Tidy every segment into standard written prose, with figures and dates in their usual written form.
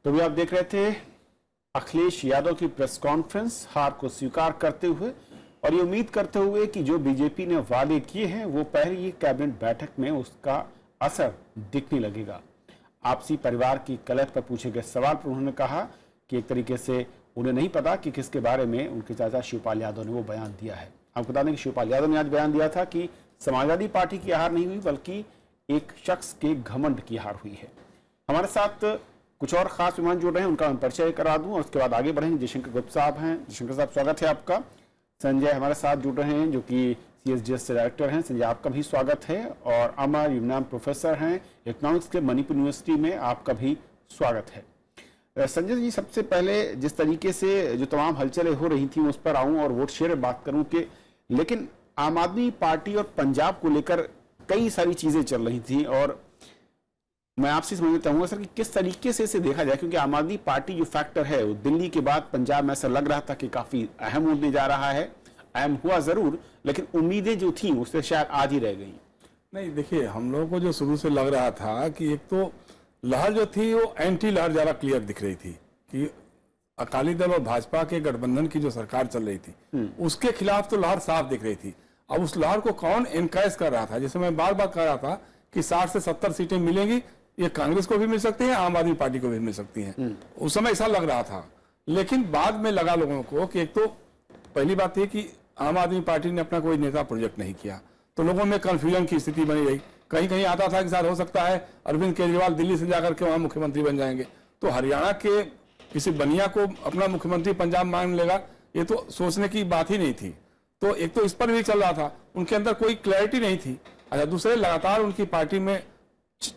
तो भी आप देख रहे थे अखिलेश यादव की प्रेस कॉन्फ्रेंस, हार को स्वीकार करते हुए और ये उम्मीद करते हुए कि जो बीजेपी ने वादे किए हैं वो पहली कैबिनेट बैठक में उसका असर दिखने लगेगा। आपसी परिवार की कलह पर पूछे गए सवाल पर उन्होंने कहा कि एक तरीके से उन्हें नहीं पता कि किसके बारे में उनके चाचा शिवपाल यादव ने वो बयान दिया है। आपको बता दें कि शिवपाल यादव ने आज बयान दिया था कि समाजवादी पार्टी की हार नहीं हुई बल्कि एक शख्स के घमंड की हार हुई है। हमारे साथ कुछ और खास मेहमान जुड़ रहे हैं, उनका मैं परिचय करा दूं और उसके बाद आगे बढ़ेंगे। जयशंकर गुप्ता साहब हैं। जयशंकर साहब स्वागत है आपका। संजय हमारे साथ जुड़ रहे हैं जो कि CSDS से डायरेक्टर हैं। संजय आपका भी स्वागत है। और अमर यूनाम प्रोफेसर हैं इकोनॉमिक्स के मणिपुर यूनिवर्सिटी में, आपका भी स्वागत है। संजय जी, सबसे पहले जिस तरीके से जो तमाम हलचलें हो रही थी उस पर आऊं और वोट शेयर बात करूं कि लेकिन आम आदमी पार्टी और पंजाब को लेकर कई सारी चीजें चल रही थी और मैं आपसे समझना चाहूंगा सर कि किस तरीके से इसे देखा जाए, क्योंकि आम आदमी पार्टी जो फैक्टर है वो दिल्ली के बाद पंजाब में ऐसा लग रहा था कि काफी अहम होने जा रहा है। अहम हुआ जरूर, लेकिन उम्मीदें जो थी उससे शायद आज ही रह गई। नहीं, देखिए, हम लोगों को जो शुरू से लग रहा था कि एक तो लहर जो थी वो एंटी लहर ज्यादा क्लियर दिख रही थी कि अकाली दल और भाजपा के गठबंधन की जो सरकार चल रही थी उसके खिलाफ तो लहर साफ दिख रही थी। अब उस लहर को कौन एनकरेज कर रहा था, जैसे मैं बार बार कह रहा था कि 60 से 70 सीटें मिलेंगी, ये कांग्रेस को भी मिल सकती है, आम आदमी पार्टी को भी मिल सकती हैं। उस समय ऐसा लग रहा था, लेकिन बाद में लगा लोगों को कि एक तो पहली बात थी कि आम आदमी पार्टी ने अपना कोई नेता प्रोजेक्ट नहीं किया, तो लोगों में कंफ्यूजन की स्थिति बनी रही। कहीं कहीं आता था कि शायद हो सकता है अरविंद केजरीवाल दिल्ली से जाकर के वहां मुख्यमंत्री बन जाएंगे, तो हरियाणा के किसी बनिया को अपना मुख्यमंत्री पंजाब मान लेगा, ये तो सोचने की बात ही नहीं थी। तो एक तो इस पर भी चल रहा था, उनके अंदर कोई क्लैरिटी नहीं थी। अच्छा, दूसरे लगातार उनकी पार्टी में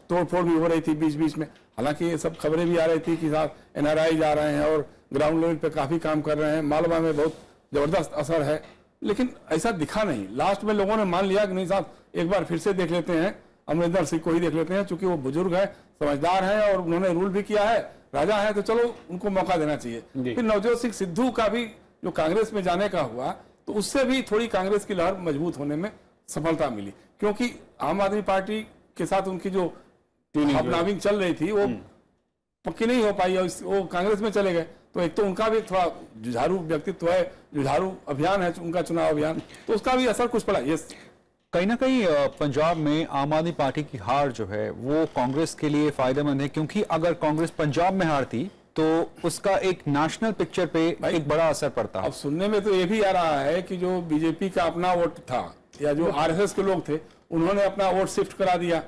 तोड़फोड़ भी हो रही थी बीच बीच में। हालांकि ये सब खबरें भी आ रही थी कि साहब NRI जा रहे हैं और ग्राउंड लेवल पे काफी काम कर रहे हैं, मालवा में बहुत जबरदस्त असर है, लेकिन ऐसा दिखा नहीं। लास्ट में लोगों ने मान लिया कि नहीं साहब, एक बार फिर से देख लेते हैं, अमरिंदर सिंह को ही देख लेते हैं, चूंकि वो बुजुर्ग है, समझदार है और उन्होंने रूल भी किया है, राजा है, तो चलो उनको मौका देना चाहिए। फिर नवजोत सिंह सिद्धू का भी जो कांग्रेस में जाने का हुआ, तो उससे भी थोड़ी कांग्रेस की लहर मजबूत होने में सफलता मिली, क्योंकि आम आदमी पार्टी के साथ उनकी जो अपनाविंग चल रही थी वो पक्की नहीं हो पाई और वो कांग्रेस में चले गए। तो एक तो उनका भी थोड़ा जुझारू व्यक्तित्व है, जुझारू अभियान है उनका, चुनाव अभियान, तो उसका भी असर कुछ पड़ा। यस, कहीं ना कहीं पंजाब में आम आदमी पार्टी की हार जो है वो कांग्रेस के लिए फायदेमंद है, क्योंकि अगर कांग्रेस पंजाब में हारती तो उसका एक नेशनल पिक्चर पे एक बड़ा असर पड़ता। अब सुनने में तो ये भी आ रहा है कि जो बीजेपी का अपना वोट था या जो RSS के लोग थे, उन्होंने अपना वोट शिफ्ट करा दिया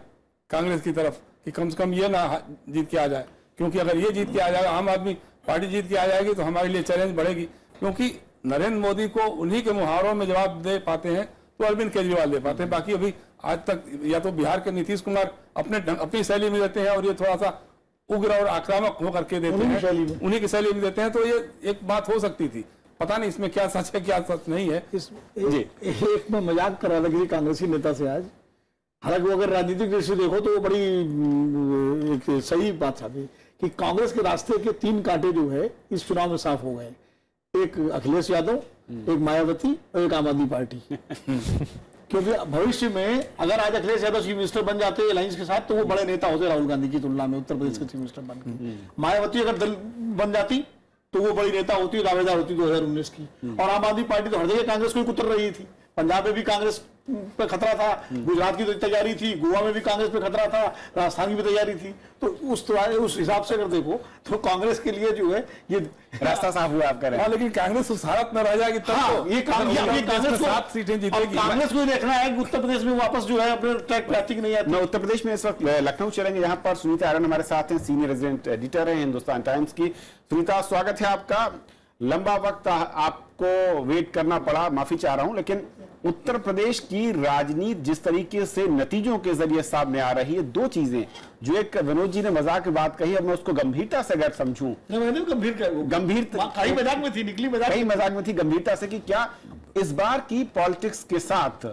कांग्रेस की तरफ कि कम से कम ये ना जीत के आ जाए, क्योंकि अगर ये जीत के आ जाएगा, आम आदमी पार्टी जीत के आ जाएगी तो हमारे लिए चैलेंज बढ़ेगी। क्योंकि नरेंद्र मोदी को उन्हीं के मुहावरों में जवाब दे पाते हैं तो अरविंद केजरीवाल दे पाते हैं। बाकी अभी आज तक या तो बिहार के नीतीश कुमार अपनी शैली में देते हैं और ये थोड़ा सा उग्र और आक्रामक होकर के देते हैं, उन्हीं की शैली में देते हैं। तो ये एक बात हो सकती थी, पता नहीं इसमें क्या सच है क्या सच नहीं है। एक में मजाक कर रहा था किसी कांग्रेसी नेता से आज, हालांकि वो अगर राजनीतिक दृष्टि देखो तो वो बड़ी एक सही बात था कि कांग्रेस के रास्ते के 3 कांटे जो है इस चुनाव में साफ हो गए। एक अखिलेश यादव, एक मायावती और एक आम आदमी पार्टी। क्योंकि भविष्य में अगर आज अखिलेश यादव चीफ मिनिस्टर बन जाते अलायंस के साथ तो वो बड़े नेता होते राहुल गांधी की तुलना में उत्तर प्रदेश के चीफ मिनिस्टर बनकर। मायावती अगर दल बन जाती तो वो बड़ी नेता होती, दावेदार होती 2019 की। और आम आदमी पार्टी तो हर जगह कांग्रेस को कुतर रही थी। पंजाब में भी कांग्रेस पे खतरा था, गुजरात की तो तैयारी थी, गोवा में भी कांग्रेस पे खतरा था, राजस्थान की भी तैयारी थी। तो उस हिसाब से अगर देखो तो कांग्रेस के लिए जो है ये रास्ता साफ हुआ आप कह रहे हैं। लेकिन कांग्रेस उस हालत में रह जाएगी तब तो ये कांग्रेस 7 सीटें जीतेगी। कांग्रेस को देखना है कि उत्तर प्रदेश में वापस जो है अपने ट्रैक पे आती कि नहीं आती। मैं उत्तर प्रदेश में इस वक्त लखनऊ चलेंगे, यहाँ पर सुनीता आर्यन हमारे साथ हैं, सीनियर रेजिडेंट एडिटर हैं हिंदुस्तान टाइम्स की। सुनीता, स्वागत है आपका। लंबा वक्त आपको वेट करना पड़ा, माफी चाह रहा हूं, लेकिन उत्तर प्रदेश की राजनीति जिस तरीके से नतीजों के जरिए सामने आ रही है, 2 चीजें जो एक विनोद जी ने मजाक की बात कही, अब मैं उसको गंभीरता से अगर समझूं, मजाक में थी, निकली मजाक में थी, गंभीरता से कि क्या इस बार की पॉलिटिक्स के साथ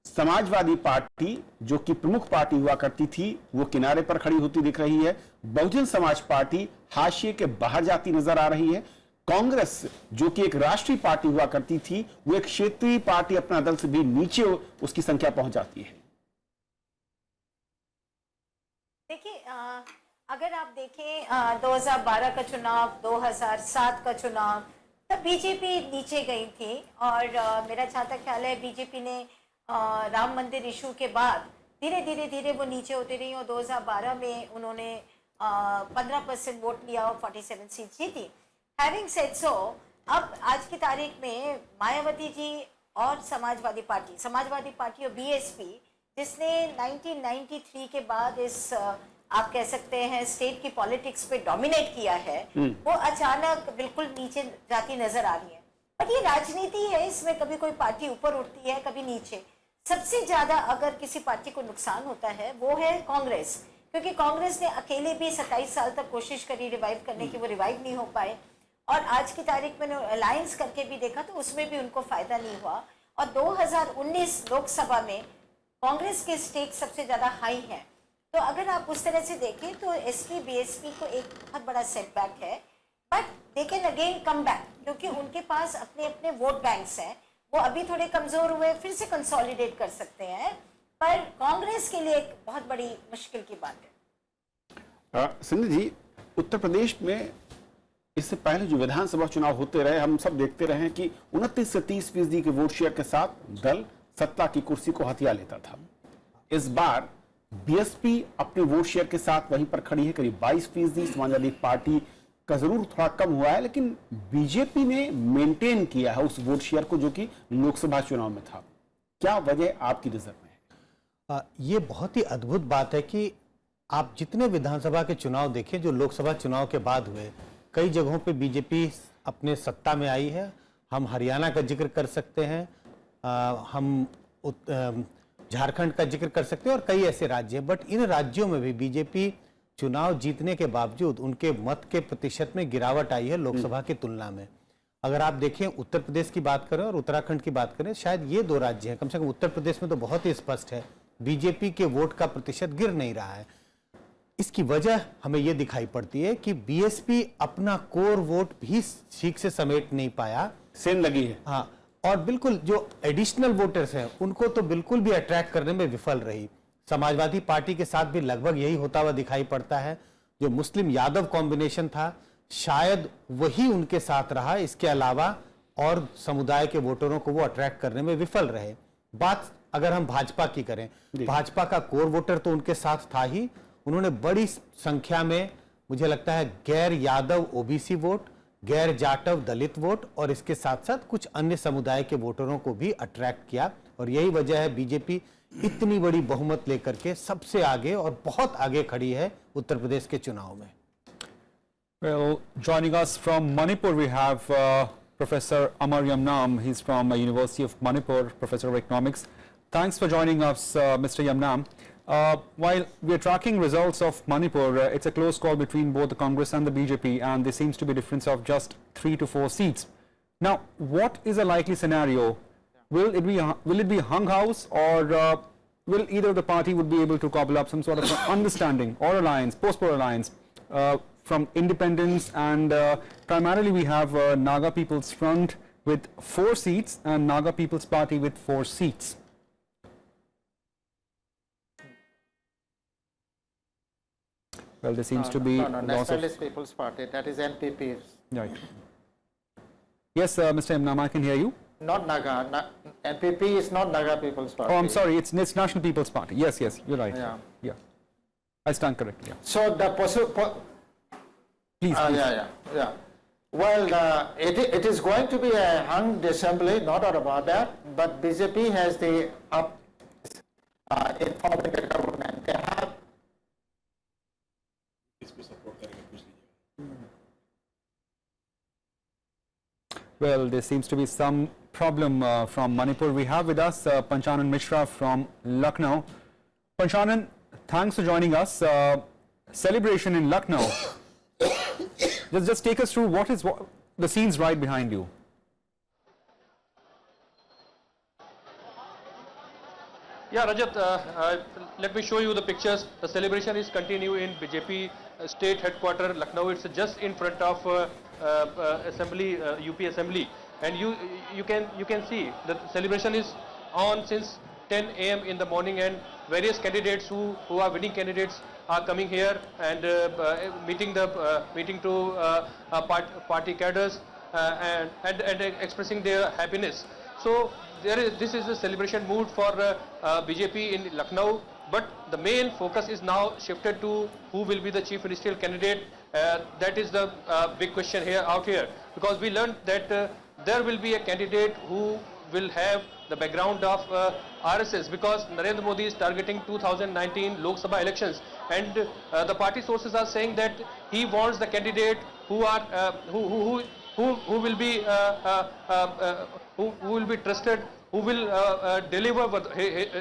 समाजवादी पार्टी जो कि प्रमुख पार्टी हुआ करती थी वो किनारे पर खड़ी होती दिख रही है, बहुजन समाज पार्टी हाशिए के बाहर जाती नजर आ रही है, कांग्रेस जो कि एक राष्ट्रीय पार्टी हुआ करती थी वो एक क्षेत्रीय पार्टी अपना दल से भी नीचे उसकी संख्या पहुंच जाती है। देखिए, अगर आप देखें 2012 का चुनाव, 2007 का चुनाव, तब बीजेपी नीचे गई थी और मेरा जहाँ तक ख्याल है बीजेपी ने राम मंदिर इशू के बाद धीरे धीरे वो नीचे होती रही और 2012 में उन्होंने 15% वोट लिया और 47 सीट जीती। हैविंग सेड सो, अब आज की तारीख में मायावती जी और समाजवादी पार्टी और बीएसपी, जिसने 1993 के बाद इस आप कह सकते हैं स्टेट की पॉलिटिक्स पे डोमिनेट किया है, वो अचानक बिल्कुल नीचे जाती नजर आ रही है। बट ये राजनीति है, इसमें कभी कोई पार्टी ऊपर उठती है, कभी नीचे। सबसे ज्यादा अगर किसी पार्टी को नुकसान होता है वो है कांग्रेस, क्योंकि कांग्रेस ने अकेले भी 27 साल तक कोशिश करी रिवाइव करने की, वो रिवाइव नहीं हो पाए। और आज की तारीख में अलायंस करके भी देखा तो उसमें भी उनको फायदा नहीं हुआ। और 2019 लोकसभा में कांग्रेस के स्टेक सबसे ज्यादा हाई है। तो अगर आप उस तरह से देखें तो एसपी बीएसपी को एक बहुत बड़ा सेटबैक है, but they can again come back, क्योंकि उनके पास अपने अपने वोट बैंक्स हैं। वो अभी थोड़े कमजोर हुए, फिर से कंसोलिडेट कर सकते हैं, पर कांग्रेस के लिए एक बहुत बड़ी मुश्किल की बात है। सिंधु जी, उत्तर प्रदेश में इससे पहले जो विधानसभा चुनाव होते रहे, हम सब देखते रहे कि 29 से 30% के वोट शेयर के साथ दल सत्ता की कुर्सी को हथिया लेता था। इस बार बीएसपी अपने वोट शेयर के साथ वहीं पर खड़ी है, करीब 22%। समाजवादी पार्टी का जरूर थोड़ा कम हुआ है, लेकिन बीजेपी ने मेंटेन किया है उस वोट शेयर को जो कि लोकसभा चुनाव में था। क्या वजह आपकी नजर में है? ये बहुत ही अद्भुत बात है कि आप जितने विधानसभा के चुनाव देखें जो लोकसभा चुनाव के बाद हुए, कई जगहों पे बीजेपी अपने सत्ता में आई है। हम हरियाणा का जिक्र कर सकते हैं, हम झारखंड का जिक्र कर सकते हैं और कई ऐसे राज्य हैं। बट इन राज्यों में भी बीजेपी चुनाव जीतने के बावजूद उनके मत के प्रतिशत में गिरावट आई है लोकसभा की तुलना में। अगर आप देखें उत्तर प्रदेश की बात करें और उत्तराखंड की बात करें, शायद ये दो राज्य हैं, कम से कम उत्तर प्रदेश में तो बहुत ही स्पष्ट है बीजेपी के वोट का प्रतिशत गिर नहीं रहा है। इसकी वजह हमें यह दिखाई पड़ती है कि बीएसपी अपना कोर वोट भी ठीक से समेट नहीं पाया, सेंध लगी है। हाँ, और बिल्कुल जो एडिशनल वोटर्स हैं उनको तो बिल्कुल भी अट्रैक्ट करने में विफल रही। समाजवादी पार्टी के साथ भी लगभग यही होता हुआ दिखाई पड़ता है। जो मुस्लिम यादव कॉम्बिनेशन था शायद वही उनके साथ रहा, इसके अलावा और समुदाय के वोटरों को वो अट्रैक्ट करने में विफल रहे। बात अगर हम भाजपा की करें, भाजपा का कोर वोटर तो उनके साथ था ही, उन्होंने बड़ी संख्या में मुझे लगता है गैर यादव ओबीसी वोट, गैर जाटव दलित वोट और इसके साथ साथ कुछ अन्य समुदाय के वोटरों को भी अट्रैक्ट किया। और यही वजह है बीजेपी इतनी बड़ी बहुमत लेकर के सबसे आगे और बहुत आगे खड़ी है उत्तर प्रदेश के चुनाव में। Well, joining us from Manipur, we have Professor Amar Yamnam. He's from University of Manipur, Professor of Economics. Thanks for joining us, Mr. Yamnam. While we are tracking results of Manipur, it's a close call between both the Congress and the BJP, and there seems to be a difference of just 3 to 4 seats. Now, what is a likely scenario? Will it be hung house, or will either of the party would be able to cobble up some sort of understanding or alliance, post-poll alliance from independents, and primarily we have Naga People's Front with 4 seats and Naga People's Party with 4 seats. Well, there seems to be no, Nationalist People's Party, that is NPP. Right. Yes, Mr. Yamnam, I can hear you. Not Naga. NPP is not Naga People's Party. Oh, I'm sorry, it's National People's Party. Yes, you're right. Yeah. I stand corrected. Yeah. So the Please. Yeah. Well, it is going to be a hung assembly, no doubt about that. But BJP has the in forming the government. They have. Well, there seems to be some problem from Manipur. We have with us Panchanan Mishra from Lucknow. Panchanan, thanks for joining us. Celebration in Lucknow. Just take us through what the scenes right behind you. Yeah, Rajat, let me show you the pictures. The celebration is continuing in BJP state headquarters, Lucknow. It's just in front of assembly, UP assembly, and you can see the celebration is on since 10 a.m. in the morning, and various candidates who are winning candidates are coming here and meeting to party cadres and expressing their happiness. So this is a celebration mood for BJP in Lucknow. But the main focus is now shifted to who will be the chief ministerial candidate. That is the big question out here, because we learned that there will be a candidate who will have the background of RSS, because Narendra Modi is targeting 2019 Lok Sabha elections, and the party sources are saying that he wants the candidate who will be who will be trusted, who will deliver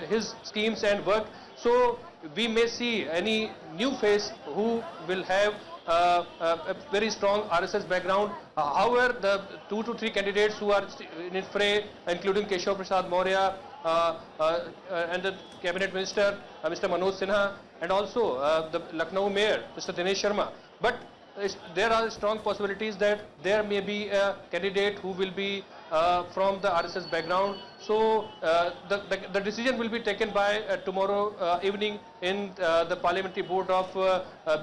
his schemes and work. So we may see any new face who will have a very strong RSS background. However, the 2 to 3 candidates who are in fray, including Keshav Prasad Maurya and the cabinet minister Mr. Manoj Sinha, and also the Lucknow mayor Mr. Dinesh Sharma. But there are strong possibilities that there may be a candidate who will be from the RSS background. So the decision will be taken by tomorrow evening in the parliamentary board of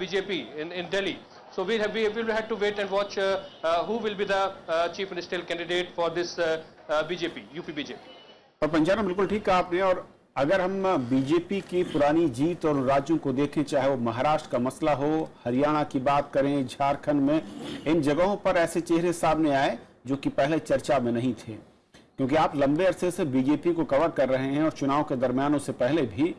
BJP in Delhi. So we will have to wait and watch who will be the chief ministerial candidate for this BJP, UP BJP. और पंजाब में बिल्कुल ठीक कहा आपने। और अगर हम BJP की पुरानी जीत और राज्यों को देखें, चाहे वो महाराष्ट्र का मसला हो, हरियाणा की बात करें, झारखंड में, इन जगहों पर ऐसे चेहरे सामने आए जो कि पहले चर्चा में नहीं थे। क्योंकि आप लंबे अरसे से बीजेपी को कवर कर रहे हैं और चुनाव के दरमियान उससे पहले भी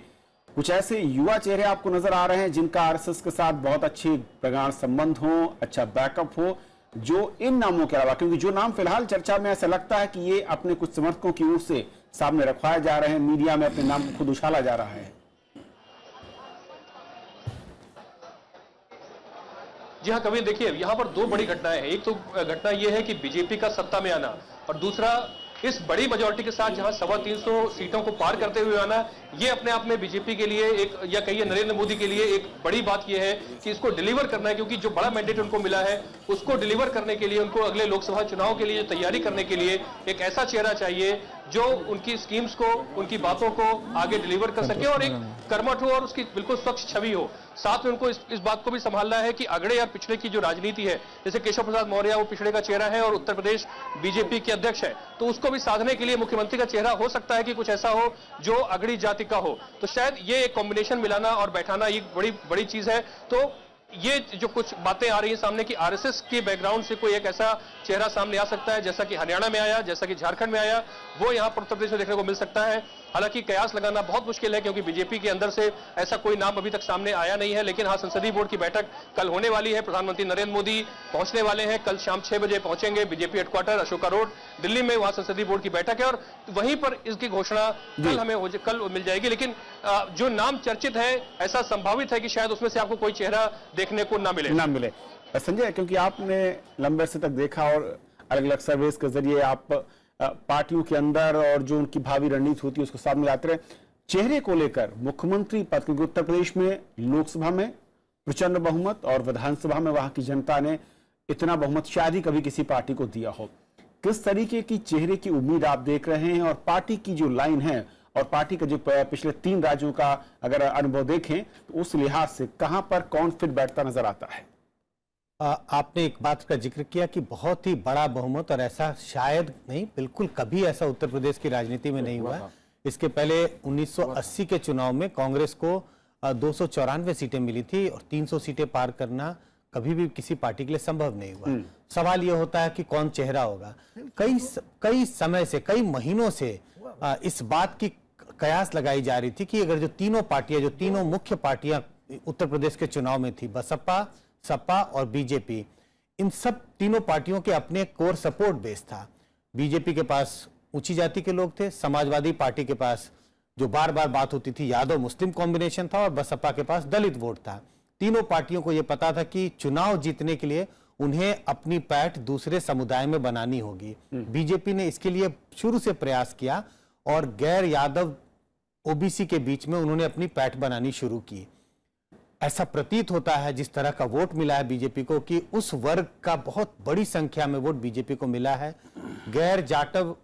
कुछ ऐसे युवा चेहरे आपको नजर आ रहे हैं जिनका आरएसएस के साथ बहुत अच्छे प्रगाढ़ संबंध हो, अच्छा बैकअप हो, जो इन नामों के अलावा, क्योंकि जो नाम फिलहाल चर्चा में ऐसा लगता है कि ये अपने कुछ समर्थकों की ओर से सामने रखवाए जा रहे हैं, मीडिया में अपने नाम को खुद उछाला जा रहा है। जी हाँ कविन, देखिए यहाँ पर 2 बड़ी घटनाएं हैं। एक तो घटना यह है कि बीजेपी का सत्ता में आना, और दूसरा इस बड़ी मेजॉरिटी के साथ जहां 325 सीटों को पार करते हुए आना, ये अपने आप में बीजेपी के लिए एक, या कहिए नरेंद्र मोदी के लिए एक बड़ी बात यह है कि इसको डिलीवर करना है, क्योंकि जो बड़ा मैंडेट उनको मिला है उसको डिलीवर करने के लिए उनको अगले लोकसभा चुनाव के लिए तैयारी करने के लिए एक ऐसा चेहरा चाहिए जो उनकी स्कीम्स को, उनकी बातों को आगे डिलीवर कर सके और एक कर्मठ हो और उसकी बिल्कुल स्वच्छ छवि हो। साथ में उनको इस बात को भी संभालना है कि अगड़े या पिछड़े की जो राजनीति है, जैसे केशव प्रसाद मौर्य वो पिछड़े का चेहरा है और उत्तर प्रदेश बीजेपी के अध्यक्ष है, तो उसको भी साधने के लिए मुख्यमंत्री का चेहरा हो सकता है कि कुछ ऐसा हो जो अगड़ी जाति का हो। तो शायद ये एक कॉम्बिनेशन मिलाना और बैठाना ये बड़ी चीज है। तो ये जो कुछ बातें आ रही हैं सामने कि आरएसएस के बैकग्राउंड से कोई एक ऐसा चेहरा सामने आ सकता है, जैसा कि हरियाणा में आया, जैसा कि झारखंड में आया, वो यहाँ पर उत्तर प्रदेश में देखने को मिल सकता है। हालांकि कयास लगाना बहुत मुश्किल है क्योंकि बीजेपी के अंदर से ऐसा कोई नाम अभी तक सामने आया नहीं है। लेकिन हाँ, संसदीय बोर्ड की बैठक कल होने वाली है। प्रधानमंत्री नरेंद्र मोदी पहुंचने वाले हैं, कल शाम 6 बजे पहुंचेंगे BJP headquarter Ashoka road Delhi में, वहां संसदीय बोर्ड की बैठक है और वहीं पर इसकी घोषणा कल मिल जाएगी। लेकिन जो नाम चर्चित है, ऐसा संभावित है कि शायद उसमें से आपको कोई चेहरा देखने को ना मिले। संजय, क्योंकि आपने लंबे अरसे तक देखा और अलग अलग सर्वेस के जरिए आप पार्टियों के अंदर और जो उनकी भावी रणनीति होती है उसको सामने लाते रहे, चेहरे को लेकर मुख्यमंत्री पद, क्योंकि उत्तर प्रदेश में लोकसभा में प्रचंड बहुमत और विधानसभा में वहां की जनता ने इतना बहुमत शायद ही कभी किसी पार्टी को दिया हो। किस तरीके की चेहरे की उम्मीद आप देख रहे हैं और पार्टी की जो लाइन है और पार्टी का जो पिछले 3 राज्यों का अगर अनुभव देखें तो उस लिहाज से कहां पर कौन फिट बैठता नजर आता है? आपने एक बात का जिक्र किया कि बहुत ही बड़ा बहुमत, और ऐसा शायद नहीं, बिल्कुल कभी ऐसा उत्तर प्रदेश की राजनीति में नहीं हुआ। इसके पहले 1980 के चुनाव में कांग्रेस को 294 सीटें मिली थी और 300 सीटें पार करना कभी भी किसी पार्टी के लिए संभव नहीं हुआ। सवाल यह होता है कि कौन चेहरा होगा। कई समय से, कई महीनों से इस बात की कयास लगाई जा रही थी कि अगर जो तीनों मुख्य पार्टियां उत्तर प्रदेश के चुनाव में थी, बसपा, सपा और बीजेपी, इन सब तीनों पार्टियों के अपने कोर सपोर्ट बेस था। बीजेपी के पास ऊंची जाति के लोग थे, समाजवादी पार्टी के पास जो बार बार बात होती थी यादव मुस्लिम कॉम्बिनेशन था, और बसपा के पास दलित वोट था। तीनों पार्टियों को यह पता था कि चुनाव जीतने के लिए उन्हें अपनी पैठ दूसरे समुदाय में बनानी होगी। बीजेपी ने इसके लिए शुरू से प्रयास किया और गैर यादव ओबीसी के बीच में उन्होंने अपनी पैठ बनानी शुरू की। ऐसा प्रतीत होता है जिस तरह का वोट मिला है बीजेपी को कि उस वर्ग का बहुत बड़ी संख्या में वोट बीजेपी को मिला है। गैर जाटव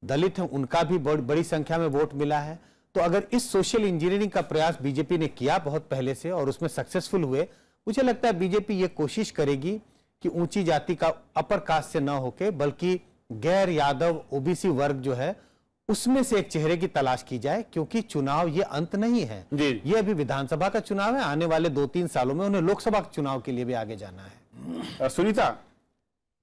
दलित हैं, उनका भी बड़ी संख्या में वोट मिला है। तो अगर इस सोशल इंजीनियरिंग का प्रयास बीजेपी ने किया बहुत पहले से और उसमें सक्सेसफुल हुए, मुझे लगता है बीजेपी ये कोशिश करेगी कि ऊंची जाति का अपर कास्ट से न होके बल्कि गैर यादव ओबीसी वर्ग जो है उसमें से एक चेहरे की तलाश की जाए, क्योंकि चुनाव ये अंत नहीं है। ये अभी विधानसभा का चुनाव है, आने वाले 2-3 सालों में उन्हें लोकसभा के चुनाव के लिए भी आगे जाना है। सुनीता,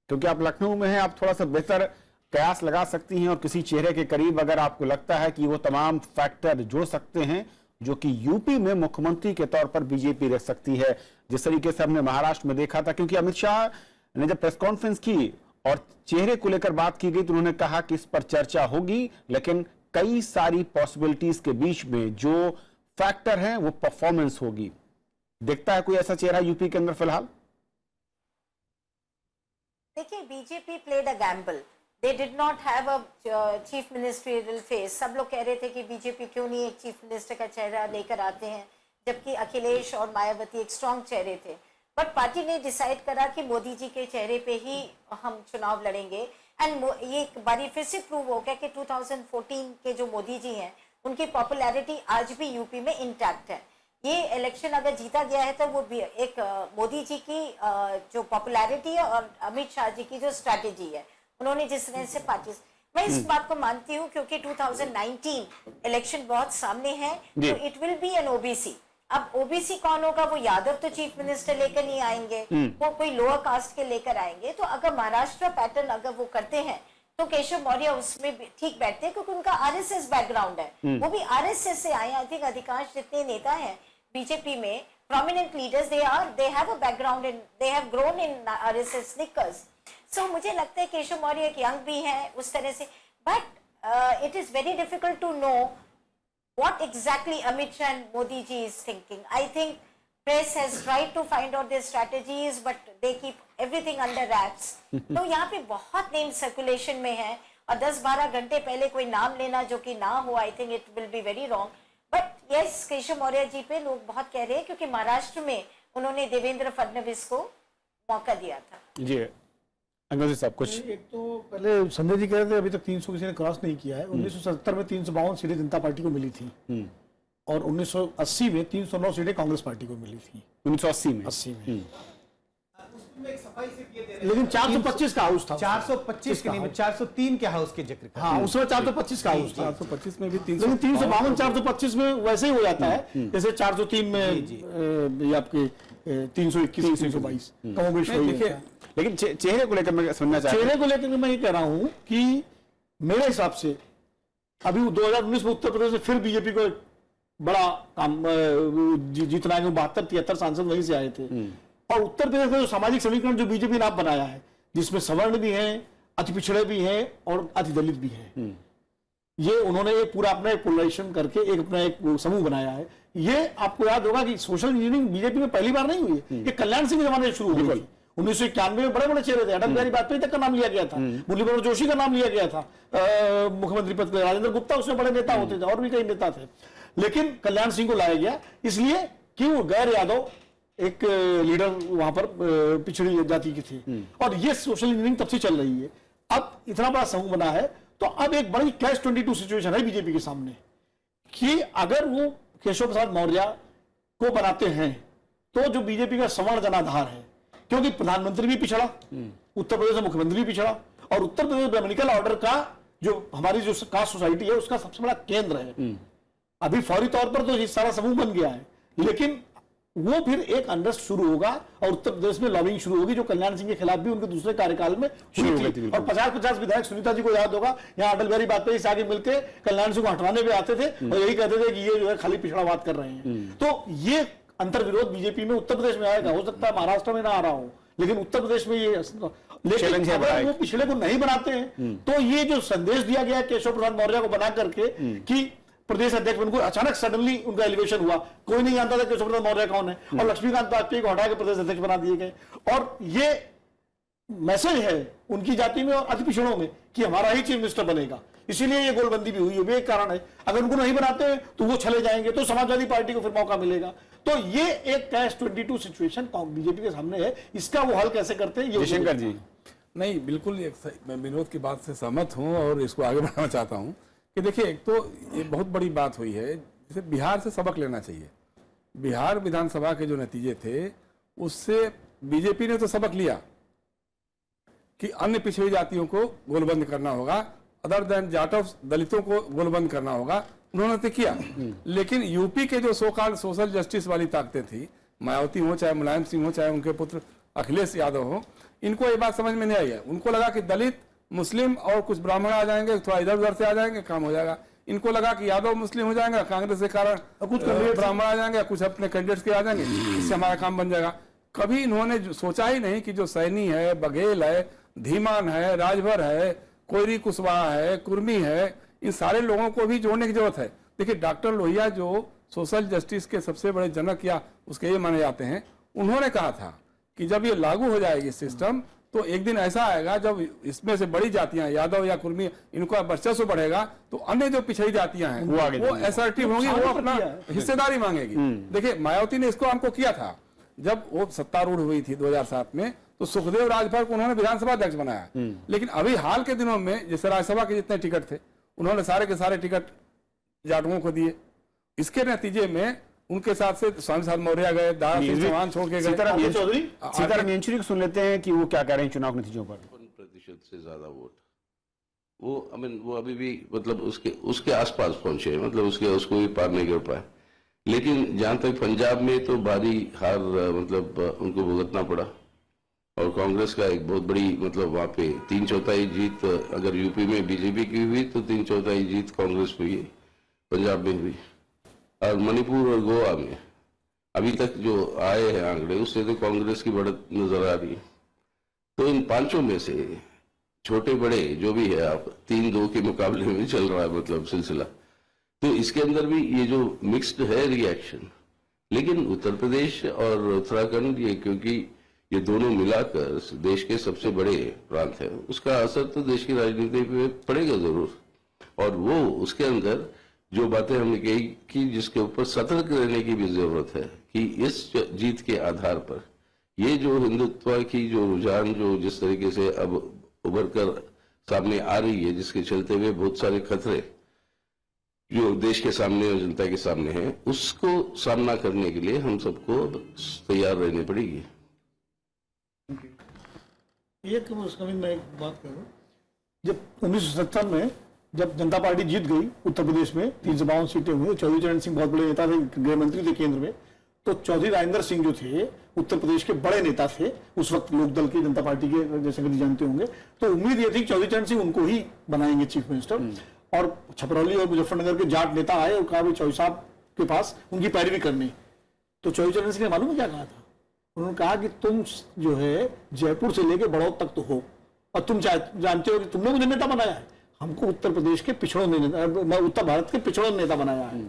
क्योंकि आप लखनऊ में हैं, आप थोड़ा सा बेहतर कयास लगा सकती हैं और किसी चेहरे के करीब अगर आपको लगता है कि वो तमाम फैक्टर जोड़ सकते हैं जो कि यूपी में मुख्यमंत्री के तौर पर बीजेपी रख सकती है, जिस तरीके से हमने महाराष्ट्र में देखा था। क्योंकि अमित शाह ने जब प्रेस कॉन्फ्रेंस की और चेहरे को लेकर बात की गई तो उन्होंने कहा कि इस पर चर्चा होगी, लेकिन कई सारी पॉसिबिलिटीज के बीच में जो फैक्टर है वो परफॉर्मेंस होगी। देखता है कोई ऐसा चेहरा यूपी के अंदर फिलहाल? देखिए, BJP played a gamble. They did not have a chief ministerial face. सब लोग कह रहे थे कि बीजेपी क्यों नहीं एक चीफ मिनिस्टर का चेहरा लेकर आते हैं, जबकि अखिलेश और मायावती एक स्ट्रॉन्ग चेहरे थे। बट पार्टी ने डिसाइड करा कि मोदी जी के चेहरे पे ही हम चुनाव लड़ेंगे। एंड ये एक बारी फिर से प्रूव हो गया कि 2014 के जो मोदी जी हैं उनकी पॉपुलैरिटी आज भी यूपी में इंटैक्ट है। ये इलेक्शन अगर जीता गया है तो वो भी एक मोदी जी की जो पॉपुलैरिटी है और अमित शाह जी की जो स्ट्रैटेजी है, उन्होंने जिस तरह से पार्टी, मैं इस बात को मानती हूँ क्योंकि 2019 इलेक्शन बहुत सामने है, तो it will be an OBC. अब ओबीसी कौन होगा? वो यादव तो चीफ मिनिस्टर लेकर नहीं आएंगे, वो कोई लोअर कास्ट के लेकर आएंगे। तो अगर महाराष्ट्र पैटर्न अगर वो करते हैं तो केशव मौर्य उसमें ठीक बैठते हैं, क्योंकि उनका आरएसएस बैकग्राउंड है, वो भी आरएसएस से आए। आई थिंक अधिकांश जितने नेता हैं बीजेपी में, prominent leaders, they have a background in, they have grown in RSS snickers. So मुझे लगता है केशव मौर्य एक यंग भी है उस तरह से, but it is very difficult to know what exactly Amit Shah and Modi ji is thinking. I think press has tried to find out their strategies, but they keep everything under wraps. तो यहाँ पे बहुत name circulation में है और 10-12 घंटे पहले कोई नाम लेना जो कि ना हो, I think it will be very wrong. But yes, Keshav Maurya ji पे लोग बहुत कह रहे हैं क्योंकि महाराष्ट्र में उन्होंने देवेंद्र फडणवीस को मौका दिया था। जी अंग्रेजी साहब कुछ? एक तो पहले संजय जी कह रहे थे अभी तक 300 किसी ने क्रॉस नहीं किया है। 1970 में 352 सीटें जनता पार्टी को मिली थी और 1980 में 309 सीटें कांग्रेस पार्टी को मिली थी। 1980 में? 80 में। लेकिन 425 का हाउस था। 425 के नहीं, 403 के हाउस के जिक्र। हाँ, उसमें 425 का हाउस था। 425 में भी 300, लेकिन 352 425 में वैसे ही हो जाता है जैसे 403 में ये आपके 321 322 कमोबेश वही है। लेकिन चेहरे को लेकर मैं समझना चाहता हूं। चेहरे को लेकर मैं ये कह रहा हूं कि मेरे हिसाब से अभी 2019 में उत्तर प्रदेश में फिर बीजेपी को एक बड़ा काम जीतना है। 72-73 सांसद वहीं से आए थे और उत्तर प्रदेश में जो सामाजिक समीकरण जो बीजेपी ने आप बनाया है, जिसमें सवर्ण भी हैं, अति पिछड़े भी हैं और अति दलित भी हैं, ये उन्होंने एक पूरा अपना एक पोलराइजेशन करके एक अपना एक समूह बनाया है। ये आपको याद होगा कि सोशल इंजीनियरिंग बीजेपी में पहली बार नहीं हुई है, ये कल्याण सिंह के जमाने से शुरू हुई थी। 1991 में बड़े बड़े चेहरे थे, अटल बिहारी वाजपेयी तक का नाम लिया गया था, मुरली मनोहर जोशी का नाम लिया गया था मुख्यमंत्री पद पर, राजेंद्र गुप्ता उसमें बड़े नेता होते थे और भी कई नेता थे, लेकिन कल्याण सिंह को लाया गया इसलिए कि वो गैर यादव एक लीडर वहां पर पिछड़ी जाति की थी और ये सोशल इंजीनियरिंग तब से चल रही है। अब इतना बड़ा समूह बना है तो अब एक बड़ी कैच-22 सिचुएशन है बीजेपी के सामने कि अगर वो केशव प्रसाद मौर्य को बनाते हैं तो जो बीजेपी का सवर्ण जनाधार है, क्योंकि प्रधानमंत्री भी पिछड़ा, उत्तर प्रदेश में मुख्यमंत्री भी पिछड़ा और उत्तर प्रदेश ब्राह्मणिकल ऑर्डर का जो हमारी जो कास्ट सोसाइटी है उसका सबसे बड़ा केंद्र है। अभी फौरी तौर पर तो ये सारा समूह बन गया है, लेकिन वो फिर एक अनरेस्ट शुरू होगा और उत्तर प्रदेश में लॉबिंग शुरू होगी जो कल्याण सिंह के खिलाफ भी उनके दूसरे कार्यकाल में हुई थी। और 50-50 विधायक, सुनीता जी को याद होगा, यहाँ अटल बिहारी वाजपेयी से आगे मिलकर कल्याण सिंह को हटवाने पे आते थे और यही कहते थे कि ये जो है खाली पिछड़ा बात कर रहे हैं। तो ये अंतर विरोध बीजेपी में उत्तर प्रदेश में आएगा, हो सकता है महाराष्ट्र में ना आ रहा हो, लेकिन उत्तर प्रदेश में ये, लेकिन अगर वो पिछड़े को नहीं बनाते हैं तो ये जो संदेश दिया गया केशव प्रसाद मौर्य को बना करके कि प्रदेश अध्यक्ष उनको अचानक सडनली उनका एलिवेशन हुआ, कोई नहीं जानता था केशव प्रसाद मौर्य कौन है और लक्ष्मीकांत वाजपेयी को हटा के प्रदेश अध्यक्ष बना दिए गए और ये मैसेज है उनकी जाति में और अति पिछड़ों में कि हमारा ही चीफ मिनिस्टर बनेगा, इसीलिए ये गोलबंदी भी हुई है। एक कारण है, अगर उनको नहीं बनाते हैं तो वो चले जाएंगे तो समाजवादी पार्टी को फिर मौका मिलेगा। तो ये एक कैच-22 सिचुएशन बीजेपी के सामने है, इसका वो हल कैसे करते हैं ये शंकर जी? नहीं, बिल्कुल मैं विनोद की बात से सहमत हूं और इसको आगे बढ़ाना चाहता हूं कि देखिए एक तो ये बहुत बड़ी बात हुई है, जैसे बिहार से सबक लेना चाहिए। बिहार विधानसभा के जो नतीजे थे उससे बीजेपी ने तो सबक लिया कि अन्य पिछड़ी जातियों को गोलबंद करना होगा, अदर देन जाटव दलितों को गोलबंद करना होगा, उन्होंने तो किया। लेकिन यूपी के जो सोशल जस्टिस वाली ताकतें थी, मायावती हो चाहे मुलायम सिंह हो चाहे उनके पुत्र अखिलेश यादव हो, इनको ये बात समझ में नहीं आई है। उनको लगा कि दलित मुस्लिम और कुछ ब्राह्मण आ जाएंगे, थोड़ा इधर उधर से आ जाएंगे, काम हो जाएगा। इनको लगा कि यादव मुस्लिम हो जाएंगे, कांग्रेस के कारण कुछ ब्राह्मण आ जाएंगे, कुछ अपने कैंडिडेट्स के आ जाएंगे, इससे हमारा काम बन जाएगा। कभी इन्होंने सोचा ही नहीं कि जो सैनी है, बघेल है, धीमान है, राजभर है, कोयरी कुशवाहा है, कुर्मी है, इन सारे लोगों को भी जोड़ने की जरूरत है। देखिए डॉक्टर लोहिया जो सोशल जस्टिस के सबसे बड़े जनक या उसके ये माने जाते हैं, उन्होंने कहा था कि जब ये लागू हो जाएगी सिस्टम तो एक दिन ऐसा आएगा जब इसमें से बड़ी जातियां यादव या कुर्मी इनका वर्चस्व बढ़ेगा तो अन्य जो पिछड़ी जातियां हैं वो असर्टिव होंगी, वो अपना हिस्सेदारी मांगेगी। देखिए मायावती ने इसको हमको किया था जब वो सत्तारूढ़ हुई थी 2007 में, तो सुखदेव राजभर को उन्होंने विधानसभा अध्यक्ष बनाया। लेकिन अभी हाल के दिनों में जैसे राज्यसभा के जितने टिकट थे उन्होंने सारे के सारे टिकट जाटवों को दिए। इसके नतीजे में उनके साथ से स्वामी साहब मौर्य गए, दारा सिंह चौहान छोड़ के गए। सीताराम येचुरी को सुन लेते हैं कि वो क्या कह रहे हैं चुनाव नतीजों पर। 50% से ज्यादा वोट वो वो अभी भी मतलब उसके आसपास पहुंचे, मतलब उसको भी पार नहीं कर पाए। लेकिन जहां तक पंजाब में तो भारी हार मतलब उनको भुगतना पड़ा और कांग्रेस का एक बहुत बड़ी मतलब वहां पे 3/4 जीत अगर यूपी में बीजेपी की हुई तो 3/4 जीत कांग्रेस हुई, पंजाब में हुई। और मणिपुर और गोवा में अभी तक जो आए हैं आंकड़े उससे तो कांग्रेस की बढ़त नजर आ रही है। तो इन पांचों में से छोटे बड़े जो भी है आप 3-2 के मुकाबले में चल रहा है मतलब सिलसिला, तो इसके अंदर भी ये जो मिक्स्ड है रिएक्शन। लेकिन उत्तर प्रदेश और उत्तराखंड ये क्योंकि ये दोनों मिलाकर देश के सबसे बड़े प्रांत है, उसका असर तो देश की राजनीति पे पड़ेगा जरूर। और वो उसके अंदर जो बातें हमने कही कि जिसके ऊपर सतर्क रहने की भी जरूरत है कि इस जीत के आधार पर ये जो हिंदुत्व की जो रुझान जो जिस तरीके से अब उभर कर सामने आ रही है, जिसके चलते हुए बहुत सारे खतरे जो देश के सामने और जनता के सामने है, उसको सामना करने के लिए हम सबको तैयार रहने पड़ेगी। मैं एक बात करूं, जब 1970 में जब जनता पार्टी जीत गई उत्तर प्रदेश में 352 सीटें हुई, चौधरी चरण सिंह बहुत बड़े नेता थे, गृह मंत्री थे केंद्र में, तो चौधरी राजेंद्र सिंह जो थे उत्तर प्रदेश के बड़े नेता थे उस वक्त लोकदल की जनता पार्टी के, जैसे कभी जानते होंगे। तो उम्मीद ये थी कि चौधरी चरण सिंह उनको ही बनाएंगे चीफ मिनिस्टर। और छपरौली और मुजफ्फरनगर के जाट नेता आए और कहा भाई चौधरी साहब के पास उनकी पैरवी करनी। तो चौधरी चरण सिंह ने मालूम है क्या कहा था? उन्होंने कहा कि तुम जो है जयपुर से लेकर बड़ौद तक तो हो और तुम जानते हो कि तुमने मुझे नेता बनाया है, हमको उत्तर प्रदेश के पिछड़ों ने उत्तर भारत के पिछड़ों नेता बनाया है,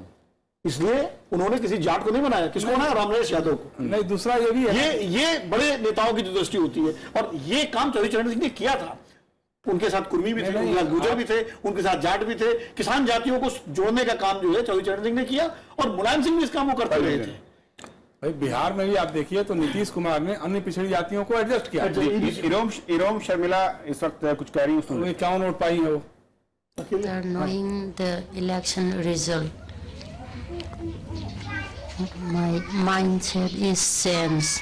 इसलिए उन्होंने किसी जाट को नहीं बनाया। किसको बनाया? रामनरेश यादव को। नहीं, दूसरा ये भी है, ये बड़े नेताओं की जो दृष्टि होती है और ये काम चौधरी चरण सिंह ने किया था। उनके साथ कुर्मी भी थे, उनके साथ गुर्जर भी थे, उनके साथ जाट भी थे, किसान जातियों को जोड़ने का काम जो है चौधरी चरण सिंह ने किया और मुलायम सिंह भी इस काम को करते रहे थे। भाई बिहार में भी आप देखिए तो नीतीश कुमार ने अन्य पिछड़ी जातियों को एडजस्ट किया। इरोम शर्मिला इस वक्त कुछ कह रही हूँ, क्या वोट पाई है वो? Knowing the election result, my mindset is changed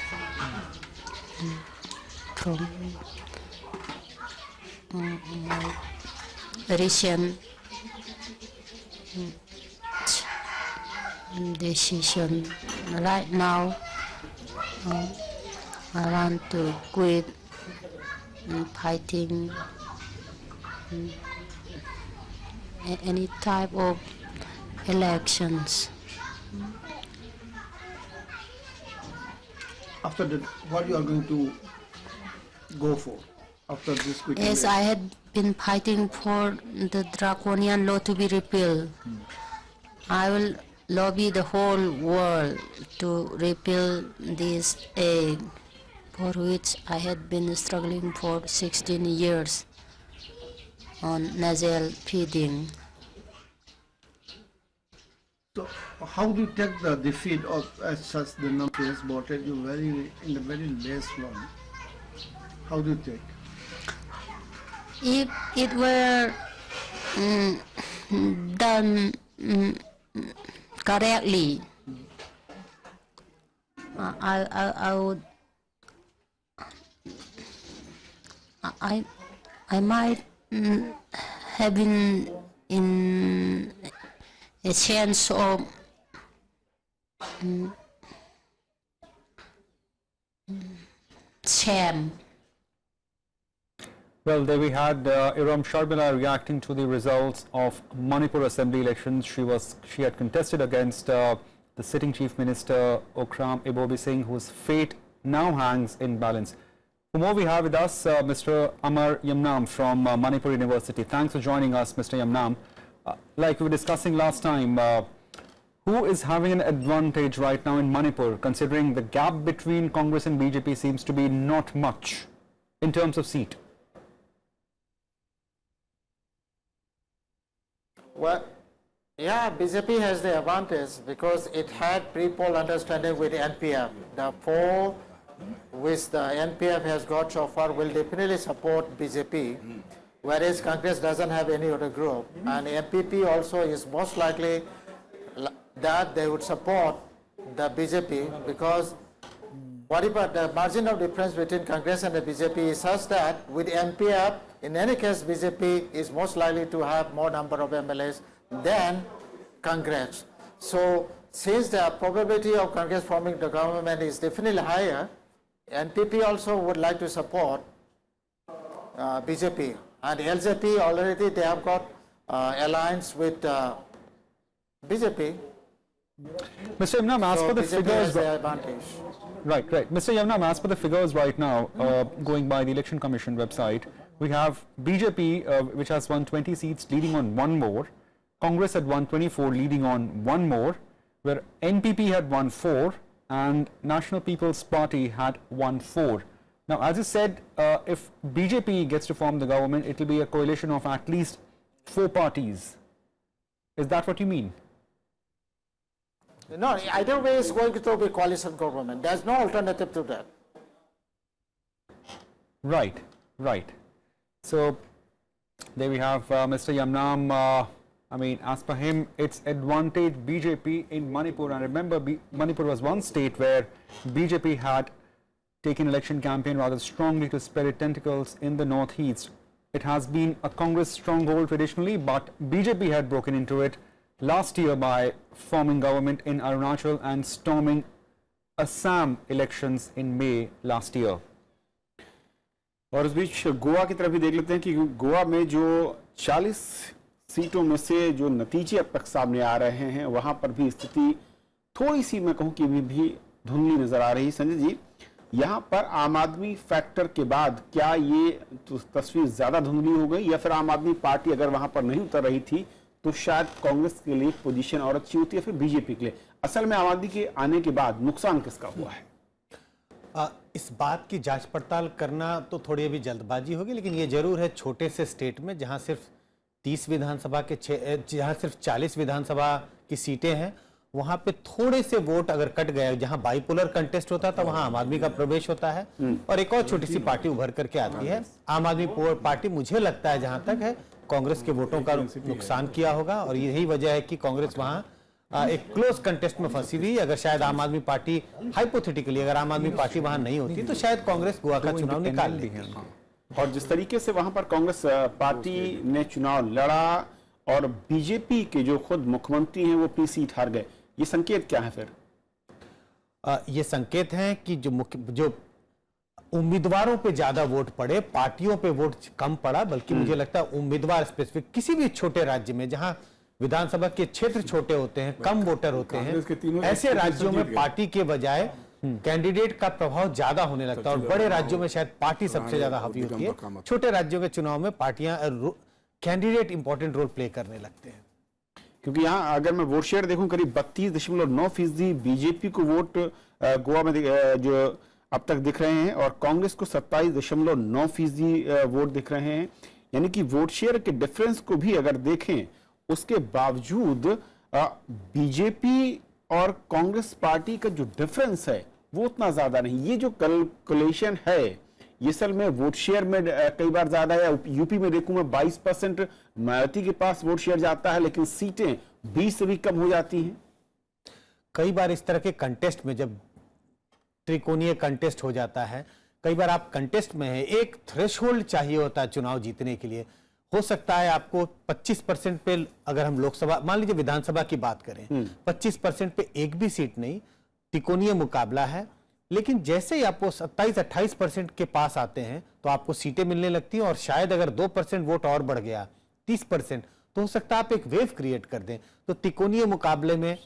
from my recent decision. Right now, I want to quit fighting any type of elections. After that, what you are going to go for after this quitting? Yes, I had been fighting for the draconian law to be repealed. I will lobby the whole world to repeal this act for which I had been struggling for 16 years on nasal feeding. So, how do you take the defeat of such the numbers voted you in the very last one? How do you take? If it were done correctly, I would. I might having in a chance of shame. Well, there we had Iram Sharmila reacting to the results of Manipur Assembly elections. She had contested against the sitting Chief Minister Okram Ibobi Singh, whose fate now hangs in balance. For more, we have with us Mr. Amar Yamnam from Manipur University. Thanks for joining us, Mr. Yamnam. Like we were discussing last time, who is having an advantage right now in Manipur, considering the gap between Congress and BJP seems to be not much in terms of seat? Well, yeah, BJP has the advantage because it had pre-poll understanding with NPF. The poll which the NPF has got so far will definitely support BJP, whereas Congress doesn't have any other group. And MPP also is most likely that they would support the BJP because whatever the margin of difference between Congress and the BJP is such that with NPF, in any case, BJP is most likely to have more number of MLAs than Congress. So since the probability of Congress forming the government is definitely higher, NPP also would like to support BJP. And LJP already they have got alliance with BJP. Mr. Yamnam, as per the BJP figures, has the advantage. right. Mr. Yamnam, as per the figures right now, going by the Election Commission website, we have BJP, which has won 20 seats, leading on one more. Congress had won 24, leading on one more, where NPP had won 4, and National People's Party had won 4. Now, as you said, if BJP gets to form the government, it will be a coalition of at least 4 parties. Is that what you mean? No, either way it's going to be coalition government. There's no alternative to that. Right. So, there we have Mr. Yamnam. I mean, as per him, it's advantage BJP in Manipur. And remember, Manipur was one state where BJP had taken election campaign rather strongly to spread its tentacles in the northeast. It has been a Congress stronghold traditionally, but BJP had broken into it last year by forming government in Arunachal and storming Assam elections in May last year. और इस बीच गोवा की तरफ भी देख लेते हैं कि गोवा में जो 40 सीटों में से जो नतीजे अब तक सामने आ रहे हैं वहां पर भी स्थिति थोड़ी सी मैं कहूं कि भी धुंधली नजर आ रही है। संजय जी, यहां पर आम आदमी फैक्टर के बाद क्या ये तस्वीर ज्यादा धुंधली हो गई, या फिर आम आदमी पार्टी अगर वहां पर नहीं उतर रही थी तो शायद कांग्रेस के लिए पोजीशन और अच्छी होती है, फिर बीजेपी के लिए? असल में आम आदमी के आने के बाद नुकसान किसका हुआ है? इस बात की जांच पड़ताल करना तो थोड़ी अभी जल्दबाजी होगी, लेकिन ये जरूर है छोटे से स्टेट में जहां सिर्फ 30 विधानसभा के जहां सिर्फ 40 विधानसभा की सीटें हैं, वहां पे थोड़े से वोट अगर कट गए, जहां बाइपोलर कंटेस्ट होता था वहां आम आदमी का प्रवेश होता है और एक और छोटी सी पार्टी उभर करके आती है। आम आदमी पार्टी मुझे लगता है जहां तक है कांग्रेस के वोटों का नुकसान किया होगा और यही वजह है कि कांग्रेस वहां एक क्लोज कंटेस्ट में फंसी हुई। अगर शायद आम आदमी पार्टी हाइपोथेटिकली अगर आम आदमी पार्टी वहां नहीं होती तो शायद कांग्रेस गोवा का चुनाव निकाल ली है। और जिस तरीके से वहां पर कांग्रेस पार्टी ने चुनाव लड़ा और बीजेपी के जो खुद मुख्यमंत्री हैं वो अपनी सीट हार गए, ये संकेत क्या है फिर? ये संकेत है कि जो उम्मीदवारों पे ज्यादा वोट पड़े, पार्टियों पे वोट कम पड़ा, बल्कि मुझे लगता है उम्मीदवार स्पेसिफिक किसी भी छोटे राज्य में जहां विधानसभा के क्षेत्र छोटे होते हैं, कम वोटर होते हैं, ऐसे राज्यों में पार्टी के बजाय कैंडिडेट का प्रभाव ज्यादा होने लगता है और बड़े राज्यों में शायद पार्टी सबसे ज्यादा हावी होती है। छोटे राज्यों के चुनाव में पार्टियां कैंडिडेट इंपॉर्टेंट रोल प्ले करने लगते हैं। क्योंकि यहाँ अगर मैं वोट शेयर देखूं करीब 32.9% बीजेपी को वोट गोवा में जो अब तक दिख रहे हैं और कांग्रेस को 27.9% वोट दिख रहे हैं। यानी कि वोट शेयर के डिफरेंस को भी अगर देखें उसके बावजूद बीजेपी और कांग्रेस पार्टी का जो डिफरेंस है वो उतना ज्यादा नहीं। ये जो कैलकुलेशन है ये असल में वोट शेयर में कई बार ज्यादा है। यूपी में देखूं मैं 22% मायावती के पास वोट शेयर जाता है, लेकिन सीटें 20 से भी कम हो जाती हैं। कई बार इस तरह के कंटेस्ट में, जब त्रिकोणीय कंटेस्ट हो जाता है, कई बार आप कंटेस्ट में है, एक थ्रेशोल्ड चाहिए होता है चुनाव जीतने के लिए। हो सकता है आपको 25% पे, अगर हम लोकसभा मान लीजिए विधानसभा की बात करें, 25% पे एक भी सीट नहीं, त्रिकोणीय मुकाबला है, लेकिन जैसे ही आपको 27-28% के पास आते हैं तो आपको सीटें मिलने लगती हैं, और शायद अगर 2% वोट और बढ़ गया 30%, तो हो सकता है आप एक वेव क्रिएट कर दें। तो त्रिकोणीय मुकाबले में,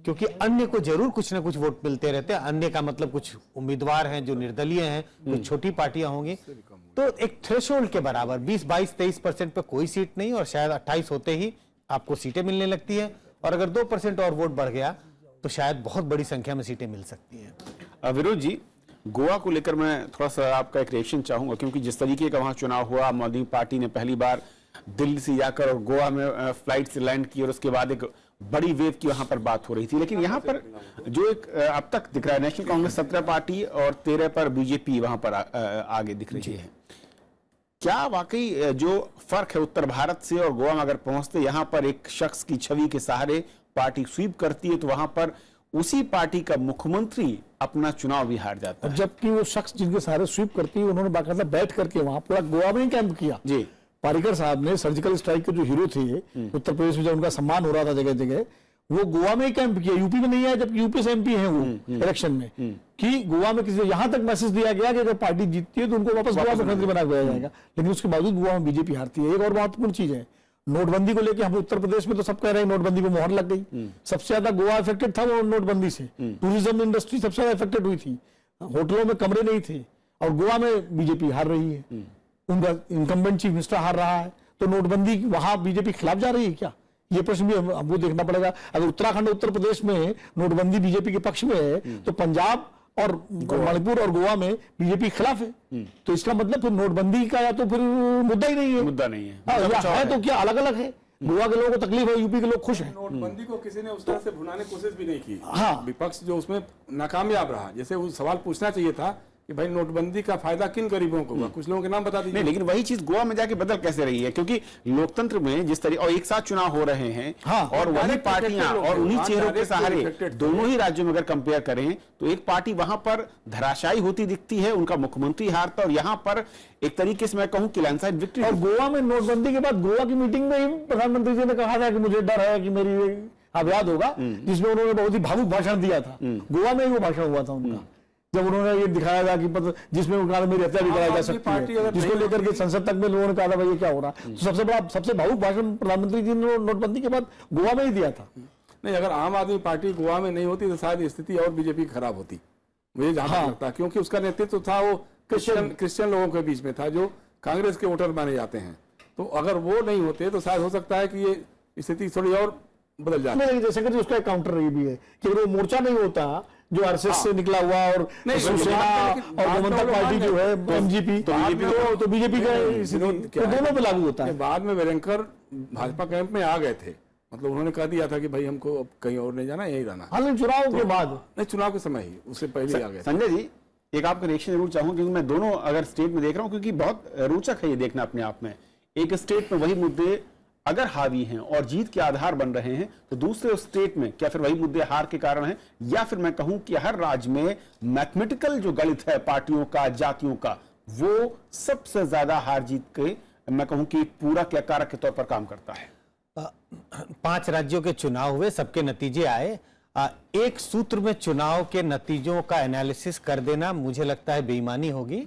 क्योंकि अन्य को जरूर कुछ ना कुछ वोट मिलते रहते हैं, अन्य का मतलब कुछ उम्मीदवार हैं जो निर्दलीय हैं, कुछ छोटी पार्टियां होंगी, तो एक थ्रेशोल्ड के बराबर 20-22-23% पे कोई सीट नहीं, और शायद 28 होते ही आपको सीटें मिलने लगती है, और अगर 2% और वोट बढ़ गया तो शायद बहुत बड़ी संख्या में सीटें मिल सकती हैं। विरोध जी, गोवा को लेकर मैं थोड़ा सा आपका एक रिएक्शन चाहूंगा, क्योंकि जिस तरीके का वहां चुनाव हुआ, आम आदमी पार्टी ने पहली बार दिल्ली से जाकर और गोवा में फ्लाइट से लैंड की, और उसके बाद एक बड़ी वेव की वहां पर बात हो रही थी। लेकिन यहां पर जो एक अब तक दिख रहा है, नेशनल कांग्रेस 17 पार्टी और 13 पर बीजेपी वहां पर आगे दिख रही है। क्या वाकई जो फर्क है उत्तर भारत से और गोवा में अगर पहुंचते यहाँ पर एक शख्स की छवि के सहारे पार्टी स्वीप करती है, तो वहां पर उसी पार्टी का मुख्यमंत्री अपना चुनाव भी हार जाता है, जबकि वो शख्स जिनके सहारे स्वीप करती है, उन्होंने बाकायदा बैठ करके वहां पूरा गोवा में ही कैंप किया। जी, पारिकर साहब ने सर्जिकल स्ट्राइक के जो हीरो थे उत्तर प्रदेश में, जब उनका सम्मान हो रहा था जगह जगह, वो गोवा में ही कैंप किया, यूपी में नहीं आया, जबकि यूपी से एमपी हैं वो इलेक्शन में, कि गोवा में किसी, यहां तक मैसेज दिया गया कि अगर पार्टी जीतती है तो उनको वापस गोवा मुख्यमंत्री बना दिया जाएगा, लेकिन उसके बावजूद गोवा में बीजेपी हारती है। एक और महत्वपूर्ण चीज है, नोटबंदी को लेकर हम उत्तर प्रदेश में तो सब कह रहे हैं नोटबंदी पे मोहर लग गई, सबसे ज्यादा गोवा इफेक्टेड था वो नोटबंदी से, टूरिज्म इंडस्ट्री सबसे ज्यादा इफेक्टेड हुई थी, होटलों में कमरे नहीं थे, और गोवा में बीजेपी हार रही है, उनका इनकम्बेंट चीफ मिनिस्टर हार रहा है, तो नोटबंदी वहां बीजेपी खिलाफ जा रही है क्या? ये प्रश्न भी हमको देखना पड़ेगा। अगर उत्तराखंड उत्तर प्रदेश में नोटबंदी बीजेपी के पक्ष में है, तो पंजाब और मणिपुर और गोवा में बीजेपी खिलाफ है, तो इसका मतलब फिर नोटबंदी का या तो फिर मुद्दा ही नहीं है, मुद्दा नहीं है, या है तो क्या अलग अलग है? गोवा के लोगों को तकलीफ है, यूपी के लोग खुश हैं। नोटबंदी को किसी ने उस तरह से भुनाने की कोशिश भी नहीं की। हाँ, विपक्ष जो उसमें नाकामयाब रहा, जैसे वो सवाल पूछना चाहिए था कि भाई नोटबंदी का फायदा किन गरीबों को हुआ, कुछ लोगों के नाम बता दीजिए। नहीं, लेकिन वही चीज गोवा में जाके बदल कैसे रही है, क्योंकि लोकतंत्र में जिस तरीके और एक साथ चुनाव हो रहे हैं, हाँ, और वही पार्टियां और उन्हीं चेहरों के सहारे दोनों ही राज्यों में अगर कंपेयर करें, तो एक पार्टी वहां पर धराशायी होती दिखती है, उनका मुख्यमंत्री हारता, और यहाँ पर एक तरीके से मैं कहूं कि लैंडस्लाइड विक्ट्री। और गोवा में नोटबंदी के बाद गोवा की मीटिंग में ही प्रधानमंत्री जी ने कहा था कि मुझे डर है कि मेरी, आप याद होगा, जिसमें उन्होंने बहुत ही भावुक भाषण दिया था, गोवा में ही वो भाषण हुआ था उनका, जब उन्होंने ये दिखाया था कि जिसमें उनका मेरी हत्या भी कराई जा सकती है, जिसको लेकर के संसद तक में लोगों ने कहा था भाई ये क्या हो रहा। तो सबसे भावुक भाषण प्रधानमंत्री जी ने नोटबंदी के बाद गोवा में ही दिया था। नहीं, अगर आम आदमी पार्टी गोवा में नहीं होती तो शायद स्थिति और बीजेपी खराब होती, मुझे जहां तक लगता है, क्योंकि उसका नेतृत्व था वो क्रिश्चियन लोगों के बीच में था, जो कांग्रेस के वोटर माने जाते हैं। तो अगर वो नहीं होते तो शायद हो सकता है कि ये स्थिति थोड़ी और बदल जाती। जैसे कि उसका काउंटर ये भी है कि अगर वो मोर्चा नहीं होता जो आरएसएस से निकला हुआ, और शिवसेना और गोमंतक पार्टी जो है एमजीपी, तो बीजेपी का दोनों पे लागू होता है। बाद में वेलंकर भाजपा कैंप में आ गए थे, मतलब उन्होंने कह दिया था कि भाई हमको अब कहीं और नहीं जाना, यही रहना। हालांकि चुनाव के बाद नहीं, चुनाव के समय ही, उससे पहले आ गए। संजय जी, एक आपका रिएक्शन जरूर चाहूंगा, क्योंकि मैं दोनों अगर स्टेट में देख रहा हूं, क्योंकि बहुत रोचक है ये देखना अपने आप में। एक स्टेट में वही मुद्दे अगर हावी हैं और जीत के आधार बन रहे हैं, तो दूसरे स्टेट में क्या फिर वही मुद्दे हार के कारण हैं, या फिर मैं कहूं कि हर राज्य में मैथमेटिकल जो गणित है पार्टियों का, जातियों का, वो सबसे ज्यादा हार जीत के मैं कहूं कि पूरा क्या कारक के तौर पर काम करता है। 5 राज्यों के चुनाव हुए, सबके नतीजे आए, एक सूत्र में चुनाव के नतीजों का एनालिसिस कर देना मुझे लगता है बेईमानी होगी।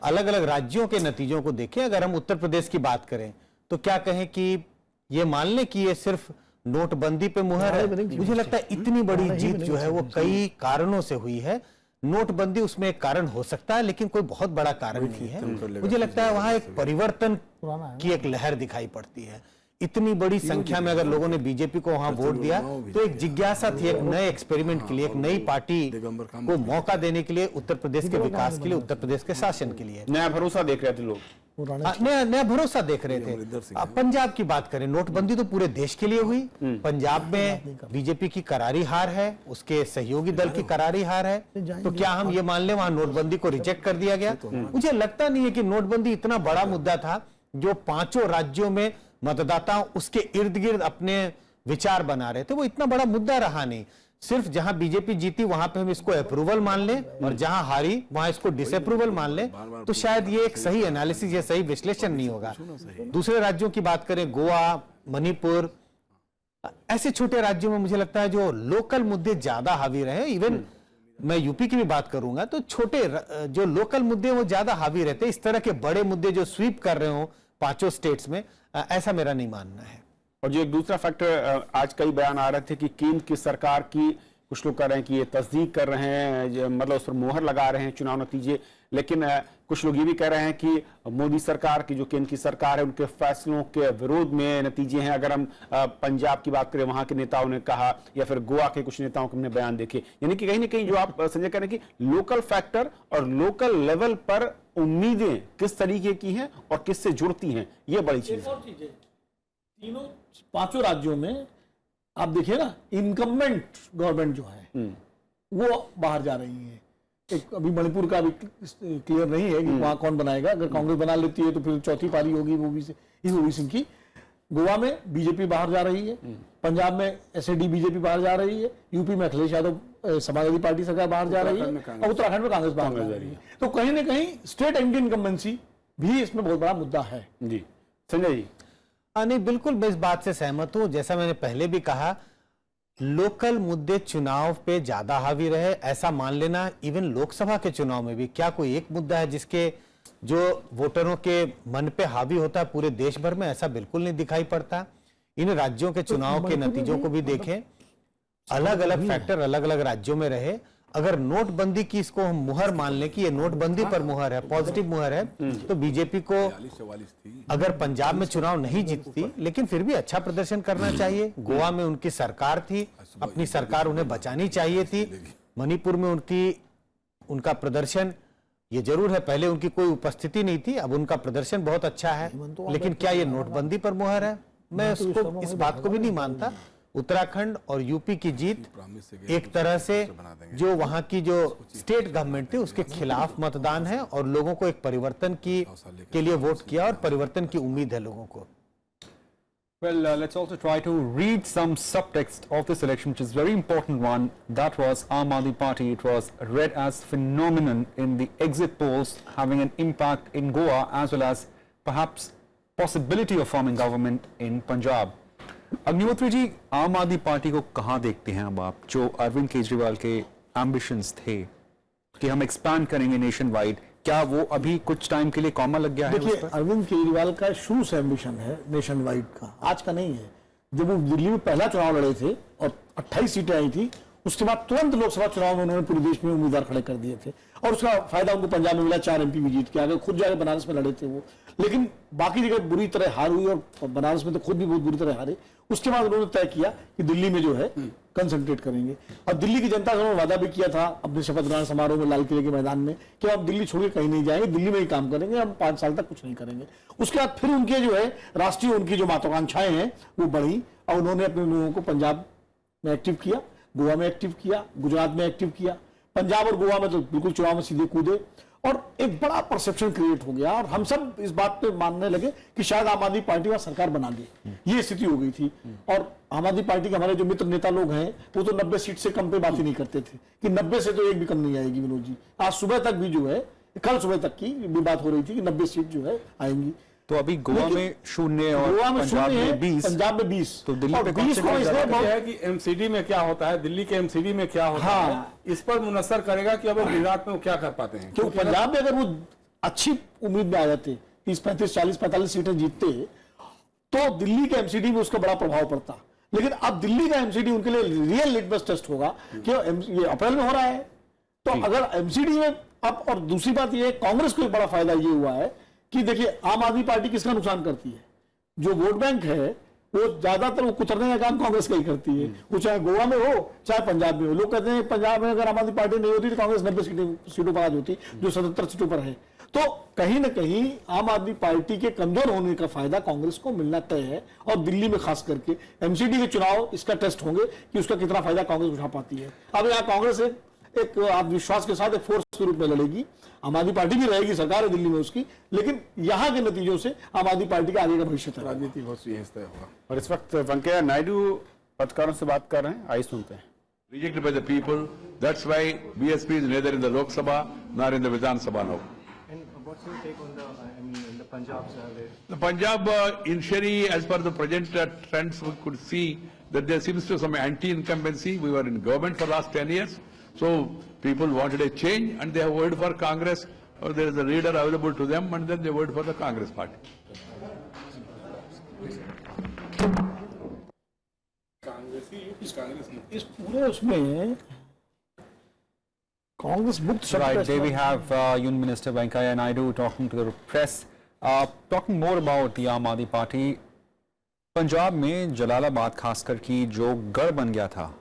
अलग अलग राज्यों के नतीजों को देखें। अगर हम उत्तर प्रदेश की बात करें तो क्या कहें कि ये मान लें कि ये सिर्फ नोटबंदी पे मुहर है, मुझे लगता है इतनी बड़ी जीत जो है वो कई कारणों से हुई है। नोटबंदी उसमें एक कारण हो सकता है, लेकिन कोई बहुत बड़ा कारण नहीं है। मुझे लगता है वहां एक परिवर्तन की एक लहर दिखाई पड़ती है। इतनी बड़ी संख्या में अगर लोगों ने बीजेपी को वहां वोट दिया, तो एक जिज्ञासा थी एक नए एक्सपेरिमेंट के लिए, एक नई पार्टी को मौका देने के लिए, उत्तर प्रदेश के विकास के लिए, उत्तर प्रदेश के शासन के लिए। नया भरोसा देख रहे थे लोग। नया नया भरोसा देख रहे थे। अब पंजाब की बात करें, नोटबंदी तो पूरे देश के लिए हुई, पंजाब में बीजेपी की करारी हार है, उसके सहयोगी दल की करारी हार है, तो क्या हम ये मान लें वहां नोटबंदी को रिजेक्ट कर दिया गया? मुझे लगता नहीं है कि नोटबंदी इतना बड़ा मुद्दा था जो 5 राज्यों में मतदाता उसके इर्द गिर्द अपने विचार बना रहे थे, वो इतना बड़ा मुद्दा रहा नहीं। सिर्फ जहां बीजेपी जीती वहां पे हम इसको अप्रूवल मान लें और जहां हारी वहां इसको डिसअप्रूवल मान लें, तो शायद ये एक सही एनालिसिस या सही विश्लेषण नहीं होगा। दूसरे राज्यों की बात करें, गोवा, मणिपुर, ऐसे छोटे राज्यों में मुझे लगता है जो लोकल मुद्दे ज्यादा हावी रहे। इवन मैं यूपी की भी बात करूंगा तो छोटे जो लोकल मुद्दे वो ज्यादा हावी रहते, इस तरह के बड़े मुद्दे जो स्वीप कर रहे हो 5 स्टेट्स में, ऐसा मेरा नहीं मानना है। और जो एक दूसरा फैक्टर, आज कई बयान आ रहे थे कि केंद्र की सरकार की, कुछ लोग कह रहे हैं कि ये तस्दीक कर रहे हैं, मतलब उस पर मोहर लगा रहे हैं चुनाव नतीजे, लेकिन कुछ लोग ये भी कह रहे हैं कि मोदी सरकार की, जो केंद्र की सरकार है, उनके फैसलों के विरोध में नतीजे हैं। अगर हम पंजाब की बात करें, वहां के नेताओं ने कहा, या फिर गोवा के कुछ नेताओं के हमने बयान देखे, यानी कि कहीं ना कहीं जो आप संजय कह रहे हैं कि लोकल फैक्टर और लोकल लेवल पर उम्मीदें किस तरीके की हैं और किससे जुड़ती हैं, ये बड़ी चीज है। तीनों 5 राज्यों में आप देखिए ना, इनकम्बेंट गवर्नमेंट जो है वो बाहर जा रही है। एक अभी मणिपुर का भी क्लियर नहीं है कि वहां कौन बनाएगा। अगर कांग्रेस बना लेती है तो फिर चौथी पारी होगी ओबीसी सिंह की। गोवा में बीजेपी बाहर जा रही है, पंजाब में एसएडी बीजेपी बाहर जा रही है, यूपी में अखिलेश यादव समाजवादी पार्टी सरकार बाहर जा रही है, और उत्तराखंड में कांग्रेस बाहर जा रही है। तो कहीं ना कहीं स्टेट एंटी इनकम्बेंसी भी इसमें बहुत बड़ा मुद्दा है। जी संजय जी। नहीं, बिल्कुल मैं इस बात से सहमत हूं। जैसा मैंने पहले भी कहा, लोकल मुद्दे चुनाव पे ज्यादा हावी रहे, ऐसा मान लेना इवन लोकसभा के चुनाव में भी क्या कोई एक मुद्दा है जिसके जो वोटरों के मन पे हावी होता है पूरे देश भर में, ऐसा बिल्कुल नहीं दिखाई पड़ता। इन राज्यों के चुनाव के नतीजों को भी देखें, अलग अलग फैक्टर अलग अलग राज्यों में रहे। अगर नोटबंदी की इसको हम मुहर मान लें कि ये नोटबंदी पर मुहर है, पॉजिटिव मुहर है, तो बीजेपी को अगर पंजाब में चुनाव नहीं जीतती, लेकिन फिर भी अच्छा प्रदर्शन करना चाहिए। गोवा में उनकी सरकार थी, अपनी सरकार उन्हें बचानी चाहिए थी। मणिपुर में उनका प्रदर्शन, ये जरूर है पहले उनकी कोई उपस्थिति नहीं थी, अब उनका प्रदर्शन बहुत अच्छा है, लेकिन क्या ये नोटबंदी पर मुहर है? मैं उसको, इस बात को भी नहीं मानता। उत्तराखंड और यूपी की जीत एक तरह से जो वहां की जो स्टेट गवर्नमेंट थी उसके खिलाफ मतदान है, और लोगों को एक परिवर्तन के लिए वोट किया और परिवर्तन की उम्मीद है लोगों को। Well, let's also try to read some subtext of this election, which is very important one. That was Aam Aadmi Party. It was read as phenomenon in the exit polls, having an impact in Goa as well as perhaps possibility of forming government in Punjab. Agnihotri ji, आम आदमी party को कहां देखते हैं अब आप, जो अरविंद केजरीवाल के एम्बिशंस थे कि हम एक्सपैंड करेंगे नेशन वाइड, क्या वो अभी कुछ टाइम के लिए कॉमा लग गया है? देखिए, अरविंद केजरीवाल का शुरू से एम्बिशन है नेशन वाइड का, आज का नहीं है। जब वो दिल्ली में पहला चुनाव लड़े थे और 28 सीटें आई थी, उसके बाद तुरंत लोकसभा चुनाव में उन्होंने पूरे देश में उम्मीदवार खड़े कर दिए थे, और उसका फायदा उनको पंजाब में मिला, 4 MP भी जीत के आ गए। खुद जाकर बनारस में लड़े थे वो, लेकिन बाकी जगह बुरी तरह हार हुई, और बनारस में तो खुद भी बहुत बुरी तरह हारे। उसके बाद उन्होंने तय किया कि दिल्ली में जो है कंसंट्रेट करेंगे, और दिल्ली की जनता से उन्होंने वादा भी किया था अपने शपथ ग्रहण समारोह में लाल किले के मैदान में कि हम दिल्ली छोड़ के कहीं नहीं जाएंगे, दिल्ली में ही काम करेंगे, हम 5 साल तक कुछ नहीं करेंगे। उसके बाद फिर उनके जो है राष्ट्रीय उनकी जो महत्वाकांक्षाएं हैं वो बढ़ी, और उन्होंने अपने लोगों को पंजाब में एक्टिव किया, गोवा में एक्टिव किया, गुजरात में एक्टिव किया। पंजाब और गोवा में तो बिल्कुल चुनाव में सीधे कूदे, और एक बड़ा परसेप्शन क्रिएट हो गया, और हम सब इस बात पे मानने लगे कि शायद आम आदमी पार्टी वहां सरकार बना ली। ये स्थिति हो गई थी, और आम आदमी पार्टी के हमारे जो मित्र नेता लोग हैं वो तो 90 सीट से कम पे बात ही नहीं करते थे कि 90 से तो एक भी कम नहीं आएगी विनोद जी। आज सुबह तक भी जो है, कल सुबह तक की भी बात हो रही थी कि 90 सीट जो है आएंगी। तो अभी गोवा में 0 और गोवा में पंजाब 0 में है, 20, पंजाब में 20, तो दिल्ली और पे 20 को इसलिए बहुत है कि एमसीडी में क्या होता है, दिल्ली के एमसीडी में क्या होता है, इस पर मुनसर करेगा कि अब गुजरात में वो क्या कर पाते हैं। क्योंकि पंजाब में अगर वो अच्छी उम्मीद में आ जाते, 30, 35, 40, 45 सीटें जीतते, तो दिल्ली के एमसीडी में उसका बड़ा प्रभाव पड़ता। लेकिन अब दिल्ली का एमसीडी उनके लिए रियल लिटमस टेस्ट होगा कि ये अप्रैल में हो रहा है, तो अगर एमसीडी में अब, और दूसरी बात ये, कांग्रेस को एक बड़ा फायदा ये हुआ है कि देखिए आम आदमी पार्टी किसका नुकसान करती है, जो वोट बैंक है वो ज्यादातर वो कुतरने का काम कांग्रेस का ही करती है, वो चाहे गोवा में हो चाहे पंजाब में हो। लोग कहते हैं पंजाब में अगर आम आदमी पार्टी नहीं होती तो कांग्रेस 90 सीटों पर आज होती, जो 77 सीटों पर है। तो कहीं ना कहीं आम आदमी पार्टी के कमजोर होने का फायदा कांग्रेस को मिलना तय है, और दिल्ली में खास करके एमसीडी के चुनाव इसका टेस्ट होंगे कि उसका कितना फायदा कांग्रेस उठा पाती है। अब यहाँ कांग्रेस एक आत्मविश्वास के साथ एक फोर्स के रूप में लड़ेगी, आम आदमी पार्टी भी रहेगी, सरकार है दिल्ली में उसकी, लेकिन यहाँ के नतीजों से आम आदमी पार्टी का आगे का भविष्य तय राजनीति बहुत यही तय होगा। और इस वक्त वेंकैया नायडू पत्रकारों से बात कर रहे हैं, आइए सुनते हैं। Rejected by the people. That's why BSP is neither in the Lok Sabha nor in the Vidhan Sabha now. And what's your take on the Punjab survey? The Punjab initially, as per the present trends, we could see that there seems to be some anti-incumbency. We were in government for the last 10 years. So people wanted a change and they have voted for Congress, or there is a leader available to them, and then they voted for the Congress party. इस पूरे उसमें कांग्रेस मुक्त शब्द Right, का there we इस्तेमाल- have Union Minister Venkaiah Naidu talking to the press, talking more about the Aam Aadmi Party. Punjab में जलालाबाद खासकर की जो गढ़ बन गया था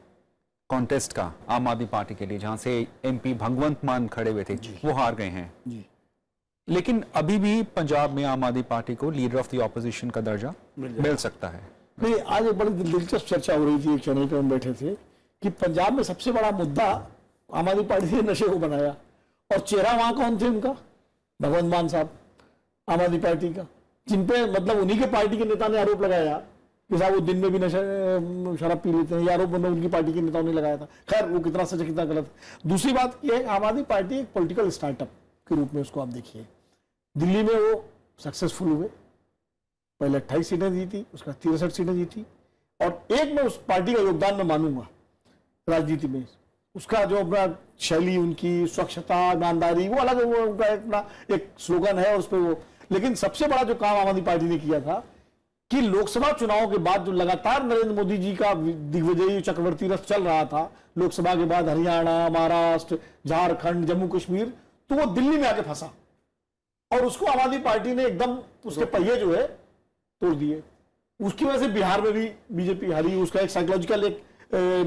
कॉन्टेस्ट का आम आदमी पार्टी के लिए, जहां से एमपी भगवंत मान खड़े हुए थे, वो हार गए हैं। लेकिन अभी भी पंजाब में आम आदमी पार्टी को लीडर ऑफ द ऑपोजिशन का दर्जा मिल सकता है। नहीं, आज एक बड़ी दिलचस्प चर्चा हो रही थी, एक चैनल पे हम बैठे थे कि पंजाब में सबसे बड़ा मुद्दा आम आदमी पार्टी ने नशे को बनाया, और चेहरा वहां कौन थे उनका? भगवंत मान साहब, आम आदमी पार्टी का, जिनपे मतलब उन्हीं के पार्टी के नेता ने आरोप लगाया कि साहब वो दिन में भी नशा शराब पी लेते हैं, ये आरोप मतलब उनकी पार्टी के नेताओं ने लगाया था। खैर वो कितना सच है कितना गलत। दूसरी बात ये है, आम आदमी पार्टी एक पॉलिटिकल स्टार्टअप के रूप में उसको आप देखिए, दिल्ली में वो सक्सेसफुल हुए, पहले 28 सीटें जीती, उसका 63 सीटें जीती, और एक मैं उस पार्टी का योगदान मैं मानूंगा राजनीति में, उसका जो अपना शैली, उनकी स्वच्छता, ईमानदारी, वो अलग, वो उनका अपना एक स्लोगन है, और उस पर वो, लेकिन सबसे बड़ा जो काम आम आदमी पार्टी ने किया था कि लोकसभा चुनाव के बाद जो लगातार नरेंद्र मोदी जी का दिग्विजयी चक्रवर्ती रथ चल रहा था, लोकसभा के बाद हरियाणा, महाराष्ट्र, झारखंड, जम्मू कश्मीर, तो वो दिल्ली में आके फंसा, और उसको आम आदमी पार्टी ने एकदम उसके पहिए जो है तोड़ दिए। उसकी वजह से बिहार में भी बीजेपी हारी। उसका एक साइकोलॉजिकल एक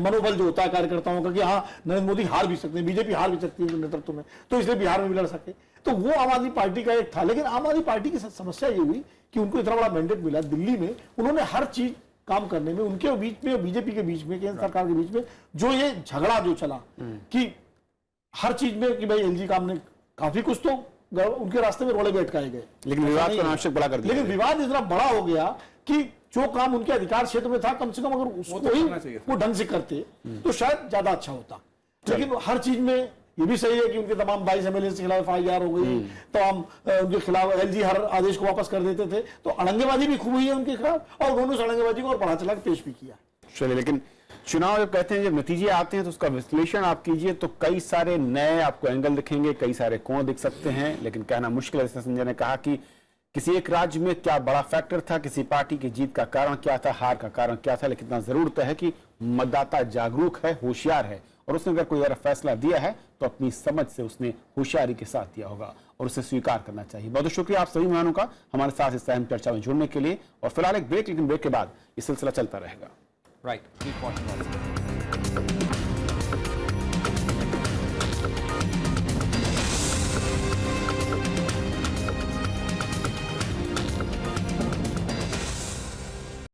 मनोबल जो होता है कार्यकर्ताओं का कि हाँ नरेंद्र मोदी हार भी सकते हैं, बीजेपी हार भी सकती है नेतृत्व में, तो इसलिए बिहार में भी लड़ सके, तो वो आम आदमी पार्टी का एक था। लेकिन आम आदमी पार्टी की समस्या ये हुई कि उनको इतना बड़ा मैंडेट मिला दिल्ली में, उन्होंने हर चीज काम करने में, उनके बीच में, बीजेपी के बीच में, केंद्र सरकार के बीच में जो ये झगड़ा जो चला कि हर चीज में कि भाई एलजी काम ने काफी कुछ तो उनके रास्ते में रोड़े बैठकाए गए, लेकिन विवाद को अनावश्यक बड़ा कर दिया। लेकिन विवाद इतना बड़ा हो गया कि जो काम उनके अधिकार क्षेत्र में था, कम से कम अगर उसको ही वो ढंग से करते तो शायद ज्यादा अच्छा होता। लेकिन हर चीज में ये भी सही है कि उनके तमाम 22 एमएलए के खिलाफ FIR हो गई, तो हम उनके खिलाफ एलजी हर आदेश को वापस कर देते थे, तो अड़ंगेबाजी भी खूब हुई है उनके खिलाफ, और उन्होंने उस अड़ंगेबाजी को और बढ़ा चला के पेश भी किया। चलिए, लेकिन चुनाव जब कहते हैं, जब नतीजे आते हैं तो उसका विश्लेषण आप कीजिए तो कई सारे नए आपको एंगल दिखेंगे, कई सारे कोण दिख सकते हैं, लेकिन कहना मुश्किल है। जैसे संजय ने कहा कि किसी एक राज्य में क्या बड़ा फैक्टर था, किसी पार्टी की जीत का कारण क्या था, हार का कारण क्या था, लेकिन इतना जरूर तय है कि मतदाता जागरूक है, होशियार है, और उसने अगर कोई फैसला दिया है तो अपनी समझ से उसने होशियारी के साथ दिया होगा, और उसे स्वीकार करना चाहिए। बहुत शुक्रिया आप सभी मेहमानों का हमारे साथ इस अहम चर्चा में जुड़ने के लिए। और फिलहाल एक ब्रेक, लेकिन ब्रेक के बाद ये सिलसिला चलता रहेगा। राइट।